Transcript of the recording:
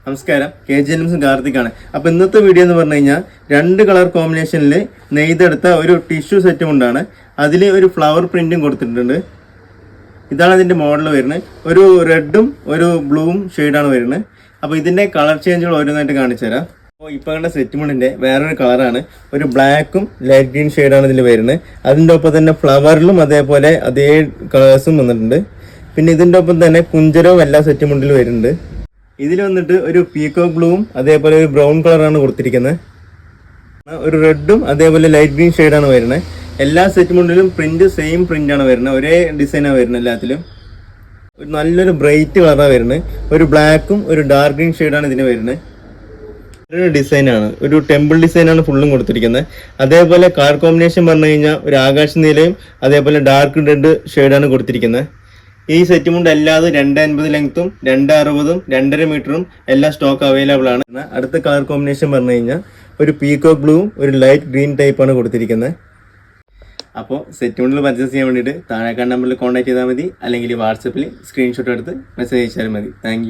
നമസ്കാരം, KGLMS കാർത്തിക്കാണ്. അപ്പോൾ ഇന്നത്തെ വീഡിയോ എന്ന് പറഞ്ഞു കഴിഞ്ഞാൽ 2 കളർ കോമ്പിനേഷനിൽ നെയ്തെടുത്ത ഒരു ടിഷ്യൂ സെറ്റും കൊണ്ടാണ്. അതിൽ ഒരു ഫ്ലവർ പ്രിന്റും കൊടുത്തിട്ടുണ്ട്. ഇതാണ് അതിൻ്റെ മോഡൽ വരുന്നത്. ഒരു റെഡും ഒരു ബ്ലൂവും ഷെയ്ഡാണ് വരുന്നത്. അപ്പോൾ ഇതിൻ്റെ കളർ ചേഞ്ചുകൾ ഓരോന്നായിട്ട് കാണിച്ചു തരാം. അപ്പോൾ ഇപ്പോൾ കണ്ട സെറ്റ് മുണ്ടിൻ്റെ വേറൊരു കളറാണ്, ഒരു ബ്ലാക്കും ലൈറ്റ് ഗ്രീൻ ഷെയ്ഡാണ് ഇതിൽ വരുന്നത്. അതിൻ്റെ ഒപ്പം തന്നെ ഫ്ലവറിലും അതേപോലെ അതേ കളേഴ്സും വന്നിട്ടുണ്ട്. പിന്നെ ഇതിൻ്റെ ഒപ്പം തന്നെ കുഞ്ചരവും എല്ലാ സെറ്റ് മുണ്ടിലും വരുന്നുണ്ട്. ഇതിൽ വന്നിട്ട് ഒരു പീകോക്ക് ബ്ലൂവും അതേപോലെ ഒരു ബ്രൗൺ കളറാണ് കൊടുത്തിരിക്കുന്നത്. ഒരു റെഡും അതേപോലെ ലൈറ്റ് ഗ്രീൻ ഷെയ്ഡാണ് വരുന്നത്. എല്ലാ സെറ്റ് മുണ്ടിലും പ്രിന്റ് സെയിം പ്രിന്റാണ് വരുന്നത്, ഒരേ ഡിസൈനാണ് വരുന്നത് എല്ലാത്തിലും. ഒരു നല്ലൊരു ബ്രൈറ്റ് കളറാണ് വരുന്നത്. ഒരു ബ്ലാക്കും ഒരു ഡാർക്ക് ഗ്രീൻ ഷെയ്ഡാണ് ഇതിന് വരുന്നത്. ഒരു ഡിസൈനാണ്, ഒരു ടെമ്പിൾ ഡിസൈനാണ് ഫുള്ളും കൊടുത്തിരിക്കുന്നത്. അതേപോലെ കളർ കോമ്പിനേഷൻ പറഞ്ഞു കഴിഞ്ഞാൽ ഒരു ആകാശ നീലയും അതേപോലെ ഡാർക്ക് റെഡ് ഷെയ്ഡാണ് കൊടുത്തിരിക്കുന്നത്. ഈ സെറ്റ് മുണ്ട് അല്ലാതെ 250 ലെങ്ത്തും 260 2.5 മീറ്ററും എല്ലാ സ്റ്റോക്ക് അവൈലബിൾ ആണ്. അടുത്ത കളർ കോമ്പിനേഷൻ പറഞ്ഞു കഴിഞ്ഞാൽ ഒരു പീകോക്ക് ബ്ലൂവും ഒരു ലൈറ്റ് ഗ്രീൻ ടൈപ്പാണ് കൊടുത്തിരിക്കുന്നത്. അപ്പോൾ സെറ്റ് മുണ്ടിൽ പർച്ചേസ് ചെയ്യാൻ വേണ്ടിയിട്ട് താഴെ നമ്പറിൽ കോൺടാക്ട് ചെയ്താൽ മതി, അല്ലെങ്കിൽ വാട്സപ്പിൽ സ്ക്രീൻഷോട്ട് എടുത്ത് മെസ്സേജ് അയച്ചാൽ മതി. താങ്ക്